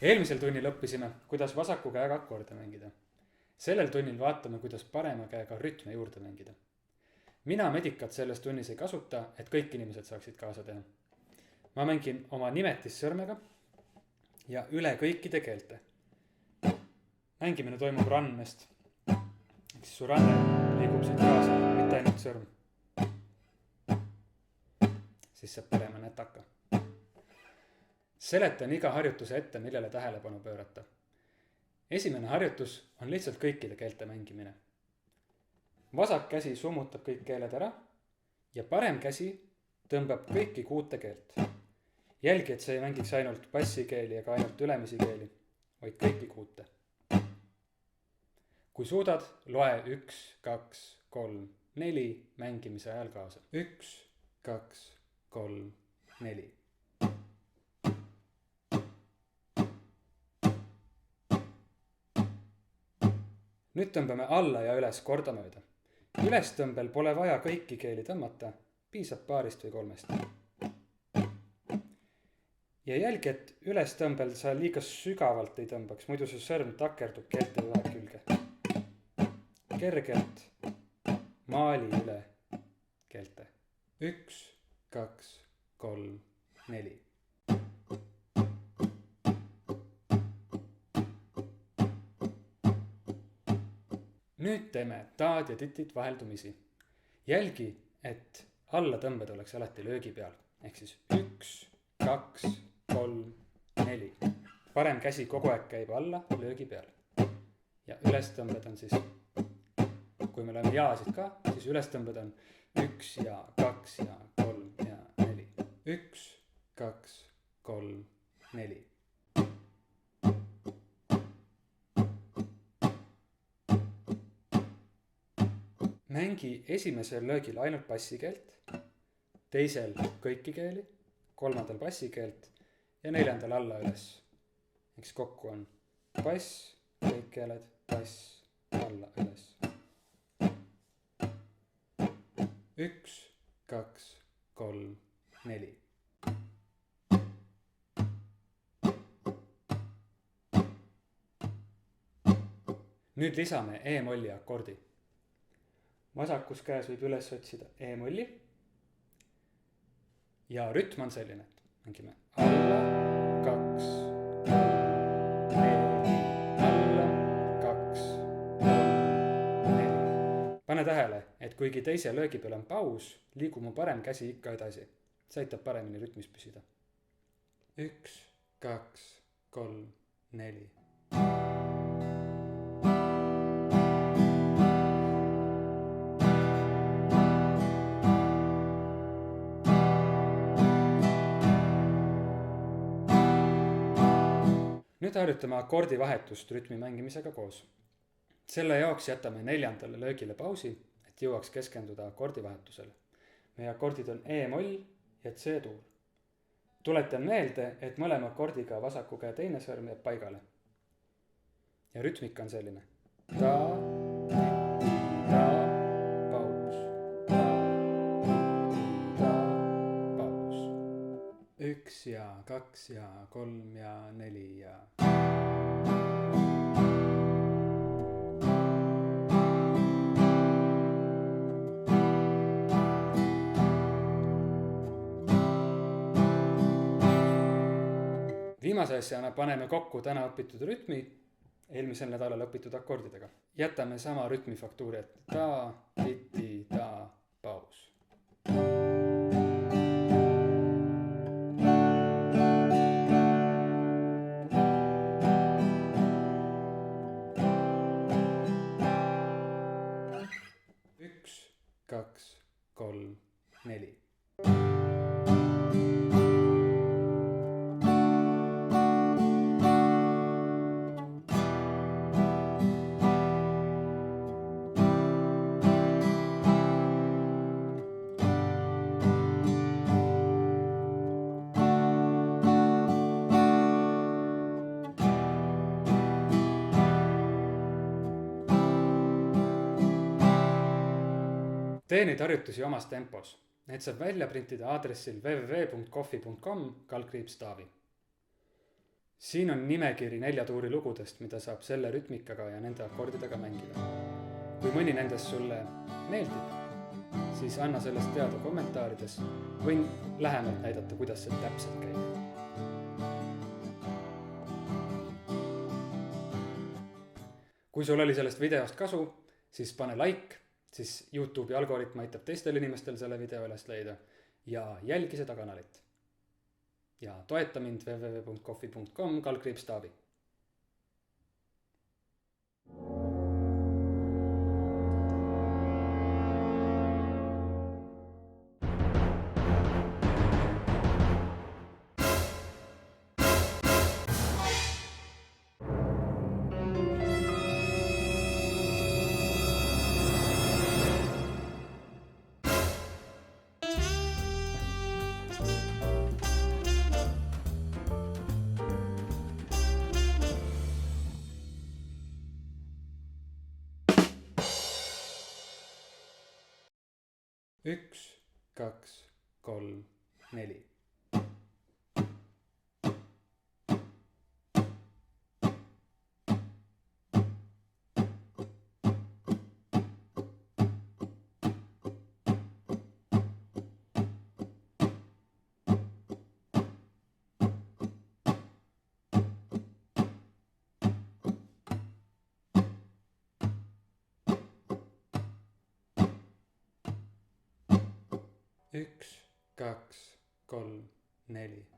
Eelmisel tunnil õppisime, kuidas vasaku käega akorde mängida. Sellel tunnil vaatame, kuidas parema käega rütme juurde mängida. Mina medikat selles tunnis ei kasuta, et kõik inimesed saaksid kaasa teha. Ma mängin oma nimetissõrmega ja üle kõikide keelte. Mängimine toimub randmest. Ehk siis su ranne liigub siit kaasa, mitte ainult sõrm. Siis saab parema nätaka. Seletan iga harjutuse ette, millele tähelepanu pöörata. Esimene harjutus on lihtsalt kõikide keelte mängimine. Vasak käsi summutab kõik keeled ära ja parem käsi tõmbab kõiki 6 keelt. Jälgi, et see ei mängiks ainult bassikeeli ega ainult ülemisi keeli, vaid kõiki 6. Kui suudad, loe 1, 2, 3, 4 mängimise ajal kaasa. 1, 2, 3, 4. Nüüd tõmbame alla ja üles kordamööda. Ülestõmbel pole vaja kõiki keeli tõmmata, piisab 2 või 3. Ja jälgi, et ülestõmbel sa liiga sügavalt ei tõmbaks, muidu su sõrm takerdub keelte ühe külge. Kergelt maali üle keelte. 1, 2, 3, 4. Nüüd teeme taad ja titid vaheldumisi. Jälgi, et allatõmbed oleks alati löögi peal. Ehk siis 1, 2, 3, 4. Parem käsi kogu aeg käib alla löögi peal. Ja ülestõmbed on siis, kui me lööme jaasid ka, siis ülestõmbed on 1 ja 2 ja 3 ja 4. 1, 2, 3, 4. Mängi esimesel löögil ainult bassikeelt, teisel kõiki keeli, 3. bassikeelt ja 4. alla üles. Eks kokku on bass, kõik keeled, bass, alla üles. 1, 2, 3, 4. Nüüd lisame E-molli akordi. Vasakus käes võib üles otsida E-molli. Ja rütm on selline, et mängime alla, 2, 3, 4, alla, 2, 3, 4. Pane tähele, et kuigi teise löögi peal on paus, liigub mu parem käsi ikka edasi. See aitab paremini rütmis püsida. 1, 2, 3, 4. Nüüd harjutame akordi vahetust rütmi mängimisega koos. Selle jaoks jätame 4. löögile pausi, et jõuaks keskenduda akordi vahetusele. Meie akordid on E-moll ja C-tuur. Tuletan meelde, et mõlema akordiga vasaku käe teine sõrm jääb paigale. Ja rütmika on selline. Ta, titi, ta, paus. Ta, titi, ta, paus. 1 ja 2 ja 3 ja 4 ja... Viimase asjana paneme kokku täna õpitud rütmi eelmisel nädalal õpitud akordidega. Jätame sama rütmifaktuuri, et ta, titi, ta, paus. Üks, 2, 3, 4. Tee neid harjutusi omas tempos. Need saab välja printida aadressil www.coffee.com/taavi. siin on nimekiri 4 tuuri lugudest, mida saab selle rütmikaga ja nende akordidega mängida. kui mõni nendest sulle meeldib, siis anna sellest teada kommentaarides. Võin lähemalt näidata, kuidas see täpselt käib. kui sul oli sellest videost kasu, siis pane like, siis YouTube'i algoritm aitab teistel inimestel selle video üles leida ja jälgi seda kanalit. Ja toeta mind www.coffee.com/Taavi. Üks, kaks, kolm, neli. Üks, kaks, kolm, neli.